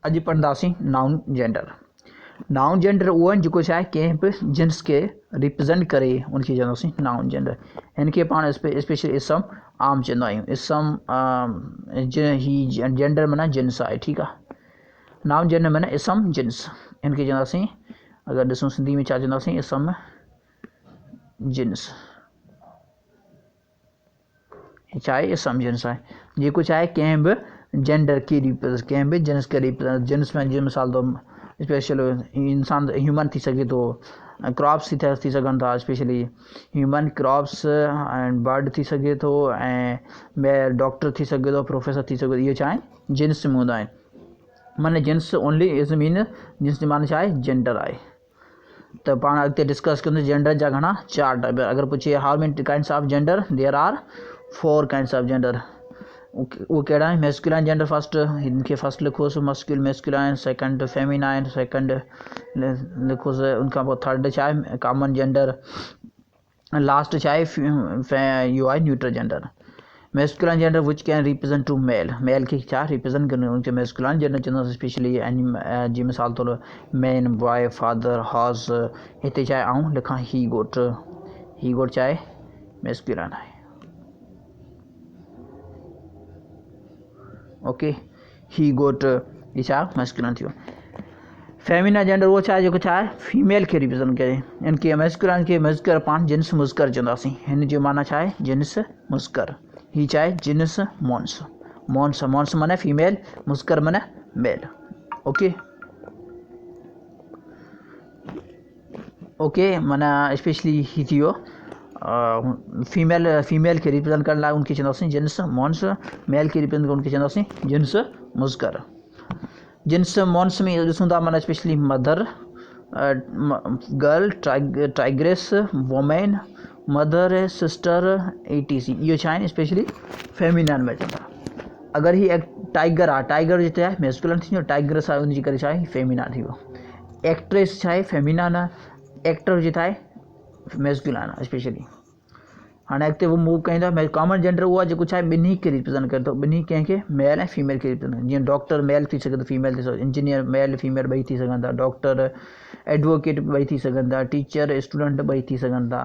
अॼु पढ़ंदासीं noun gender. Noun gender उहो आहिनि जेको छा आहे कंहिं बि जिन्स खे रिप्रेज़ेंट करे उनखे चवंदासीं नाउन जेंडर। हिन खे पाण स्पेशली इसम आम चवंदा आहियूं। इसम ही जेंडर माना जिन्स आहे, ठीकु आहे। नाउन जेंडर माना इसम जिन्स, हिन खे चवंदासीं अगरि ॾिसूं सिंधी में छा चवंदासीं इसम जिन्स। छा आहे इसम जिन्स आहे जेको छा आहे कंहिं बि जेंडर खे रिप्रेज़ेंट, कंहिं बि जिन्स खे रिप्रेज़ेंट। जिन्स में जीअं मिसाल तो स्पेशल इंसान ह्यूमन थी सघे थो, क्रॉप्स थी सघनि था, specially human crops and bird थी सघे थो, ऐं डॉक्टर थी सघे थो, प्रोफेसर थी सघे थो। इहे छा आहिनि जिन्स में हूंदा आहिनि। माना jeans only is mean jeans जो माना छा आहे जेंडर आहे। त पाण अॻिते डिस्कस कंदे जेंडर जा घणा 4 टाइप। अगरि पुछे how many kinds of gender, there are 4 kinds of gender. वो कहिड़ा आहिनि? मैस्कुलाइन जेंडर फर्स्ट, इनके फर्स्ट लिखोसि मैस्कुलाइन, सेकंड फेमिनाइन, सेकंड लिखोसि, उनखां पोइ थर्ड छा आहे कॉमन जेंडर, लास्ट छा आहे इहो आहे neutral gender. Masculine gender which can represent to male, male खे छा रिप्रेजेंट कंदो उनखे मैस्कुलाइन जेंडर चवंदासीं। स्पेशली जी मिसाल तौरु मैन, बॉय, फादर, हॉर्स। हिते छा आहे आऊं लिखां ही गोट, ही गोट छा आहे मैस्कुलाइन आहे। ओके, ही गोट ये छा मैस्कुलाइन थियो। फेमिना जेंडर उहो छा आहे जेको छा आहे फीमेल खे रिप्रेज़ेंट करे। इनखे मैस्कुलाइन खे मुज़कर पाण जिन्स मुज़कर चवंदासीं। हिन जो माना छा आहे जिन्स मुज़कर। ही छा आहे जिन्स मॉन्स, मॉन्स माना फीमेल, मुज़कर माना मेल। ओके ओके, माना स्पेशली ही थियो फीमेल खे रिप्रेज़ेंट करण लाइ उनखे चवंदासीं जिन्स मॉन्स, मेल खे रिप्रेज़ेंट करण उनखे चवंदासीं जिन्स मुज़कर। जिन्स मॉन्स में ॾिसूं था माना specially mother, girl, tigress, women, mother, sister, etc। इहो छा आहिनि स्पेशली फेमिनाइन में अचनि था। अगरि ही टाइगर आहे, टाइगर जिते आहे मैस्कुलाइन थी वियो, टाइग्रेस आहे उनजे करे छा आहे फेमिनाइन थी वियो। एक्ट्रेस छा आहे फेमिनाइन आहे, एक्टर जिते आहे मैस्कुलाइन आहे स्पेशली। हाणे अॻिते वो मूव कयूं था। कॉमन जेंडर उहो आहे जेको छा आहे ॿिन्ही खे रिप्रेज़ेंट करे थो, ॿिन्ही कंहिंखे मेल ऐं फीमेल खे रिप्रेज़ेंट। जीअं डॉक्टर मेल थी सघे थो, फीमेल थी सघे, इंजीनियर मेल फीमेल ॿई थी सघनि था, डॉक्टर एडवोकेट ॿई थी सघनि था, टीचर स्टूडेंट ॿई थी सघनि था,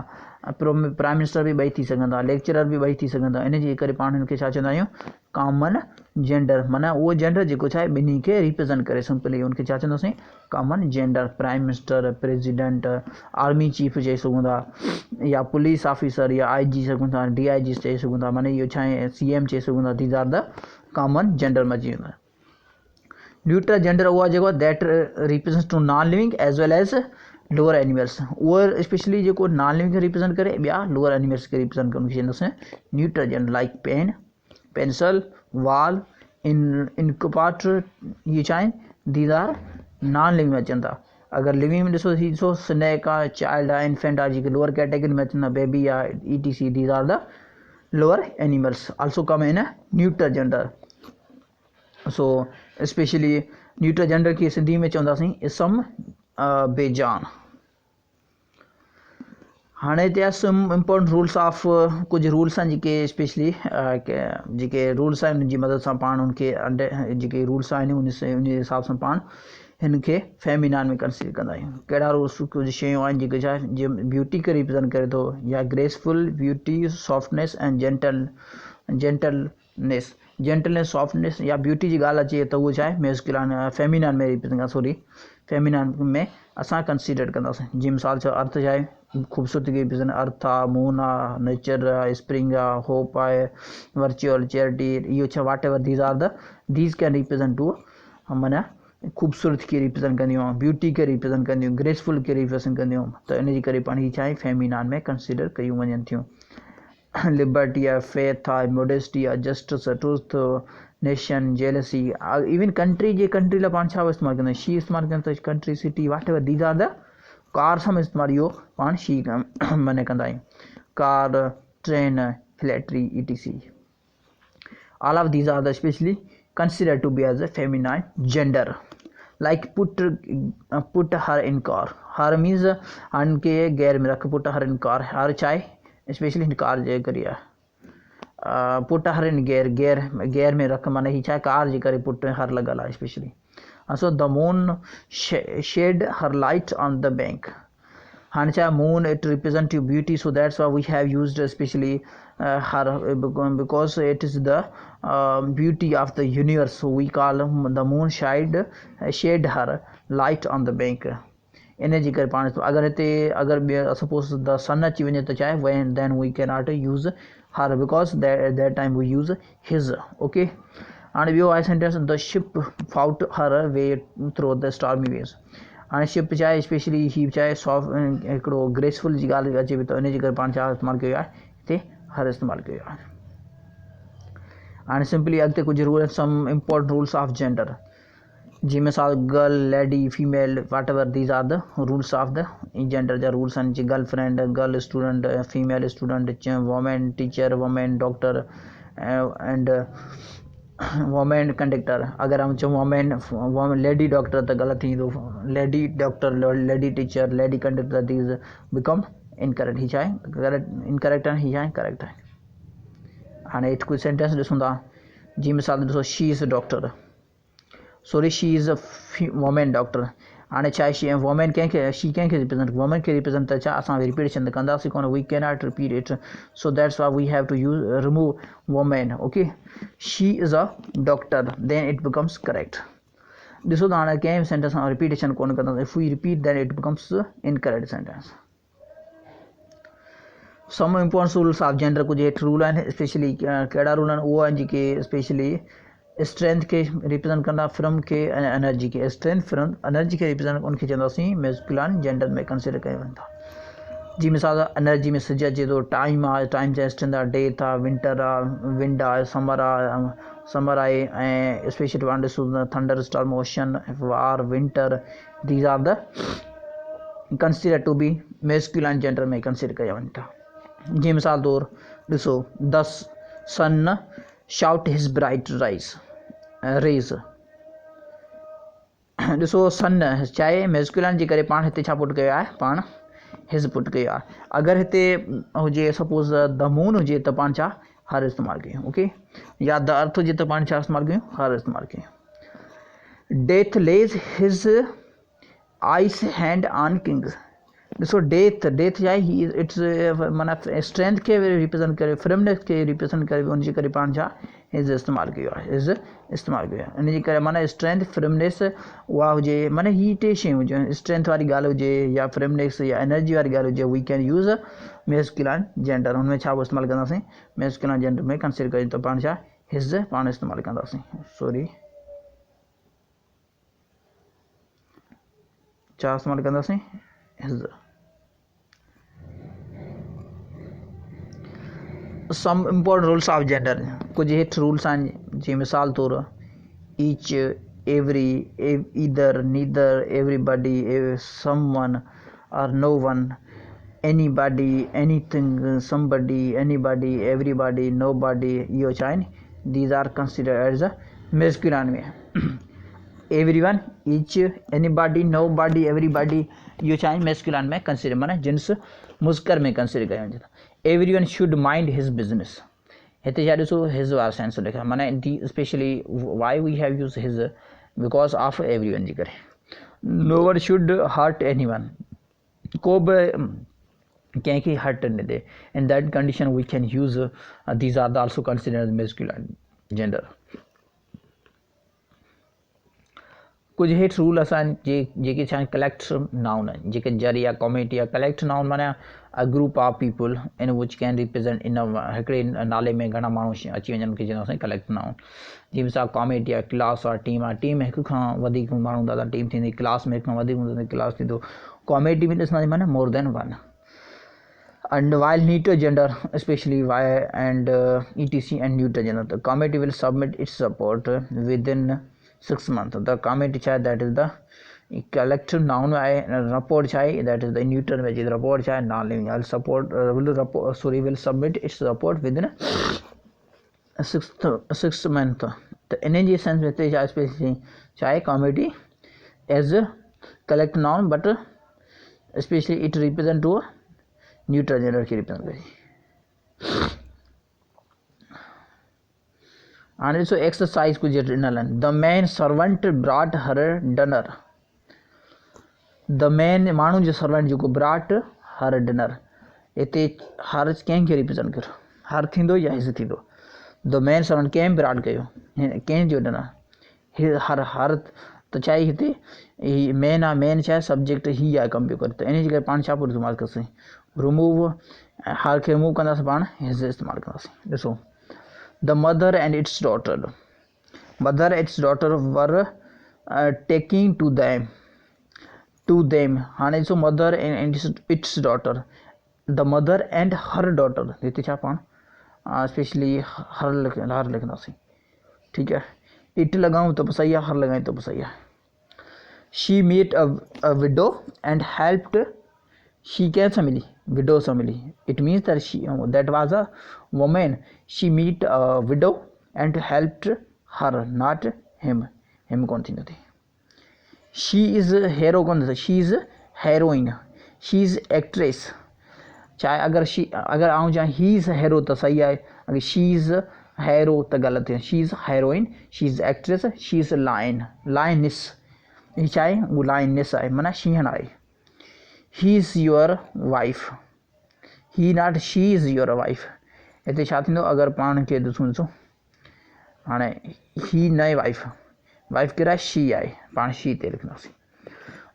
प्राइम मिनिस्टर बि ॿई थी सघनि था, लेक्चरर बि ॿई थी सघनि था। इन जे करे पाण हिनखे छा चवंदा आहियूं कॉमन जेंडर। माना उहो जेंडर जेको छा आहे ॿिन्ही खे रिप्रेज़ेंट करे, सिंपली उनखे छा चवंदासीं common gender. Prime minister, president, army chief चई सघूं था, या पुलिस ऑफिसर, या IG सघूं था, DIG चई सघूं था, माना इहो छा आहे CM चई सघूं था। These are the common gender में अची वेंदा। न्यूट्रल जेंडर उहो आहे जेको that represents to non living as well as lower animals. उहो स्पेशली जेको नॉन लिविंग खे रिप्रेज़ेंट करे, ॿिया लोअर एनिमल्स खे रिप्रेज़ेंट करे, उनखे चवंदासीं neutral gender. Like pen, pencil, wall, incubator, ये छा आहिनि दीज आर नॉन लिविंग में अचनि था। अगरि लिविंग में ॾिसो स्नैक आहे, चाइल्ड आहे, इन्फेंट आहे, जेके लोअर कैटेगरी में अचनि था, बेबी आहे, etc। These are the lower animals also come in neutral gender. So specially neutral gender खे सिंधी में चवंदासीं इसम बेजान। हाणे हिते आहे सम इम्पोर्टेंट रूल्स ऑफ, कुझु रूल्स आहिनि जेके स्पेशली जेके रूल्स आहिनि उनजी मदद सां पाण उनखे जेके रूल्स आहिनि उन जे हिसाब सां पाण हिनखे फेमिनाइन में कंसीडर कंदा आहियूं। कहिड़ा रूल्स? कुझु शयूं आहिनि जेके छा जीअं ब्यूटी खे रिप्रेज़ेंट करे थो, या graceful, beauty, softness and gentleness, softness या ब्यूटी जी ॻाल्हि अचे त उहो छा आहे मैस्कुलाइन फेमिनाइन में रिप्रेज़ेंट, सॉरी फेमिनाइन में असां कंसीडर कंदासीं। जीअं मिसाल छा अर्थ छा आहे ख़ूबसूरती खे रिप्रेज़ेंट, अर्थ आहे, मून आहे, नेचर आहे, स्प्रिंग आहे, होप आहे, वर्चुअल, चैरिटी, इहो छा whatever these can represent टू माना ख़ूबसूरत खे रिप्रेज़ेंट कंदियूं, ब्यूटी खे रिप्रेज़ेंट कंदियूं, ग्रेसफुल खे रिप्रेज़ेंट कंदियूं। त इन जे करे पाण हीअ छा आहे फेमिनाइन में कंसीडर कयूं वञनि थियूं। लिबर्टी आहे, फेथ आहे, मोडेस्टी आहे, जस्टिस आहे, truth, nation, jealousy, even country लाइ पाण छा इस्तेमालु कंदा आहियूं शी इस्तेमालु कंदा आहियूं, country, city, whatever these are the car सां इस्तेमालु इहो पाण शी माने कंदा आहियूं। Car, train, flattery, etc। All of these are the specially consider to be as a feminine gender. Like put her in car, her means उनके गैर में रख, पुट हर इन कार, हर चाहे स्पेशली इन कार जे करे आहे, put her इन गैर में रख, माना ही छा कार जे करे पुट हर लॻल आहे specially. so the moon shed her light on the bank. Hancha moon, it represents beauty, so that's why we have used especially her, because it is the beauty of the universe, so we call the moon shed her light on the bank. Energy कर पाने तो अगर suppose the sun अची वञे त चाहे when then we cannot use her because that time we use his. Okay, and we I sentence the ship fought her way through the stormy waves. And ship चाहे specially ही चाहे soft हिकिड़ो graceful जी ॻाल्हि अचे पई त इन जे करे पाण छा इस्तेमालु कयो आहे हिते हर इस्तेमालु कयो आहे. हाणे सिंपली अॻिते कुझु rule some important rules of gender जी मिसाल girl lady female whatever these are the rules of the gender जा रूल्स आहिनि जी girl friend girl student female student women teacher women doctor and women conductor. अगर हम चऊं women lady doctor त ग़लति थींदो. Lady doctor lady teacher lady conductor these become incorrect. ही छा आहे इनकरेक्ट आहे, ही छा आहे करेक्ट आहे. हाणे कुझु सेंटेंस ॾिसूं था जी मिसाल ॾिसो she is doctor sorry she is a women doctor. हाणे छा आहे वोमेन कंहिंखे शी कंहिंखे रिप्रेज़ेंट वोमेन खे रिप्रेज़ेंट त छा असां रिपीटेशन त कंदासीं कोन we can not repeat it so that's why we have to use remove women. Okay she is a doctor then it becomes correct. ॾिसो त हाणे कंहिं सेंटेंस सां रिपीटेशन कोन कंदासीं if we repeat then it becomes incorrect sentence. Some important rules of gender कुछ हेठि rule आहिनि स्पेशली कहिड़ा रूल आहिनि उहो आहिनि जेके स्पेशली स्ट्रेंथ के रिप्रेजेंट कंदा फिल्म के एनर्जी के स्ट्रेंथ फिल्म एनर्जी के रिप्रेजेंट उनखे चवंदासीं मैस्कुलाइन जेंडर में कंसिडर कयो वेंदा. जी मिसाल एनर्जी में सिज अचे थो टाइम आहे टाइम जा स्ट्रेंथ आहे डेथ आहे विंटर आहे विंड आहे समर आहे ऐं स्पेशली पाण ॾिसूं thunderstorm ocean war winter these are the consider to be masculine gender में कंसिडर कया वञनि था. जी मिसाल तौरु ॾिसो the sun shout his bright rays. ॾिसो सन चाहे मैस्कुलाइन जे करे पाण हिते छा पुट कयो आहे पाण हिज पुट कयो आहे. अगरि हिते हुजे सपोज़ द मून हुजे त पाण छा हर इस्तेमालु कयूं. ओके या द अर्थ हुजे त पाण छा इस्तेमालु कयूं हर इस्तेमालु कयूं. Death lays his ice hand on kings. ॾिसो डेथ छा आहे इट्स माना स्ट्रेंथ खे रिप्रेज़ेंट करे फिल्मनेस खे रिप्रेज़ेंट करे उनजे करे पाण छा हिज इस्तेमालु कयो आहे हिज इस्तेमालु कयो आहे. इन जे करे माना स्ट्रेंथ फिल्मनेस उहा हुजे माना ही टे शयूं हुजनि स्ट्रेंथ वारी ॻाल्हि हुजे या फिल्मनेस या एनर्जी वारी ॻाल्हि हुजे we can use masculine gender. हुन में छा इस्तेमालु कंदासीं मैस्कुलाइन जेंडर में कंसिडर कयूं त पाण छा हिज पाण इस्तेमालु कंदासीं. सॉरी छा इस्तेमालु कंदासीं his. Some important rules of gender कुछ हेठि रूल्स आहिनि जी मिसाल तौरु each every either neither everybody someone और no one anybody anything somebody anybody everybody nobody इहो छा आहिनि these are consider as a masculine में. Everyone each anybody nobody everybody इहो छा आहिनि मैस्कुलाइन में कंसिडर माना जिन्स मुज़कर में कंसिडर कयो वञे. Everyone should mind his business. हिते छा ॾिसो हिज वारो सेंस लिखियो माना दी specially why we have use his because of everyone जे करे. No one should hurt anyone को बि कंहिंखे हर्ट न ॾे. In that condition we can use these are the also consider as masculine gender. कुछ हेठि रूल असांजे जेके छा कलेक्ट नाउन आहिनि जेके जर या कॉमेटी या कलेक्ट नाउन माना a group of people in which can represent in हिकिड़े नाले में घणा माण्हू अची वञनि खे चवंदासीं कलेक्ट नाउन. जीअं मिसाल कॉमेटी आहे क्लास आहे टीम आहे. टीम में हिक खां वधीक माण्हू हूंदा त टीम थींदी. क्लास में हिक खां वधीक हूंदा त क्लास थींदो. कॉमेटी में ॾिसंदासीं माना more than one. And while neuter gender especially y and etc and neuter gender the committee will submit its support within 6 months. The committee chai that is the collective noun report chai that is the neuter which is report chai non living will support will submit its report within 6 month. The energy sense with chai especially chai committee as a collective noun but especially it represent to neutral gender की represent करी. हाणे ॾिसो exercise कुझु ॾिनल आहिनि. The man servant brought her dinner. The man माण्हू जो servant जेको ब्रॉट हर डिनर. हिते हर कंहिंखे रिप्रेज़ेंट कयो, हर थींदो या हिज़ थींदो. द मैन सर्वेंट कंहिं ब्रॉट कयो, कंहिंजो डिनर. हर त छा आहे हिते ही मेन आहे. मेन छा आहे सब्जेक्ट ही आहे कम पियो करे. त इन जे करे पाण छा पियो इस्तेमालु कयोसीं, रिमूव. हर खे रिमूव कंदासीं पाण हिज़ इस्तेमालु कंदासीं. ॾिसो the mother and its daughter. Mother and its daughter were taking to them. हाणे ॾिसो mother and its daughter. The mother and her daughter. हिते छा पाण स्पेशली हर लिखंदासीं. ठीकु आहे. इट लॻाऊं त बि सही आहे, हर लॻायूं त बि सही आहे. She meet a widow and helped. She कंहिंसां मिली, विडो सां मिली. It means that she that was a woman. She meet a widow and helped her, not him. Him कोन थींदो थिए. शी इज़ हेरो कोन थींदो, she is heroine. She is actress. चाहे अगरि आउं चाहे ही इज़ हेरो त सही आहे, अगरि शी इज़ हेरो त ग़लति आहे. She is heroine, she is actress, she is lion. Lioness ही छा आहे, उहो लायनिस आहे, माना शींहण आहे. He is your wife. He not she is your wife. हिते छा थींदो अगरि पाण खे ॾिसूं हाणे ही न आहे वाइफ. वाइफ कहिड़ा आहे, शी आहे, पाण शी ते लिखंदासीं.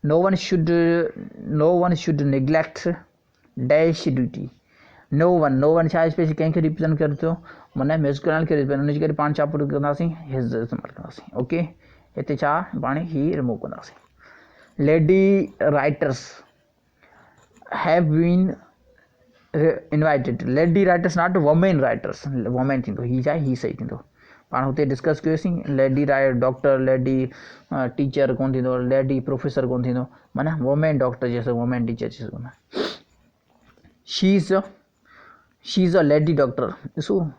No one should neglect dash duty. No one छा आहे स्पेशली कंहिंखे रिप्रेज़ेंट करे थो, माना मेस्कुलाइन खे रिप्रेज़ेंट. हुनजे करे पाण छा पुट कंदासीं, हिज़ इस्तेमालु कंदासीं. ओके. हिते छा पाण ही रिमूव कंदासीं. Lady writers have been invited. Lady writers not women writers. Women थींदो ही छा आहे, ही सही थींदो. पाण हुते डिस्कस कयोसीं. लेडी डॉक्टर, लेडी टीचर कोन थींदो, लेडी प्रोफेसर कोन थींदो, माना वुमेन डॉक्टर चई सघूं, वुमेन टीचर चई सघूं. She is a lady doctor. ॾिसो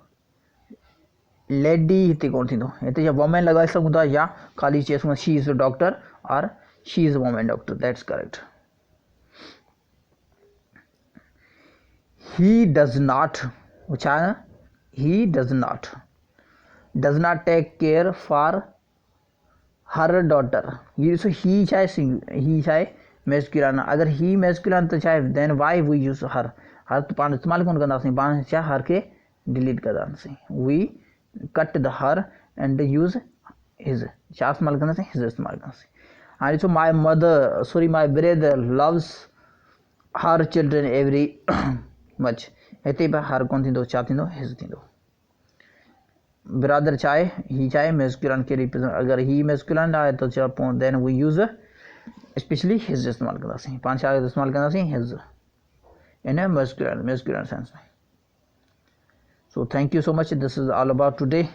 लेडी हिते कोन थींदो. हिते या वुमेन लॻाए सघूं था या ख़ाली चई सघूं शी इज़ अ डॉक्टर और she is a woman doctor. That's correct. He does not. छा आहे, he does not take care for her daughter. ही ॾिसो ही छा आहे, ही छा आहे मेस्कुलाइन. अगरि ही मेस्कुलाइन त छा आहे, देन वाई वी यूज़ हर. हर त पाण इस्तेमालु कोन कंदासीं, पाण छा हर खे डिलीट कंदासीं. We cut the her and use his. छा इस्तेमालु कंदासीं, हिज़ इस्तेमालु कंदासीं. हाणे ॾिसो my brother loves her children every much. हिते बि हर कोन थींदो, छा थींदो, हिज़ थींदो. ब्रदर छा आहे, ही छा आहे मेस्कुलाइन खे रिप्रेज़ेंट. अगरि ही मेस्कुलाइन आहे त छा पोइ then we use specially his इस्तेमालु कंदासीं. पाण छा इस्तेमालु कंदासीं, हिज़ इन मेस्कुलाइन सेंस में. So thank you so much. This is all about today.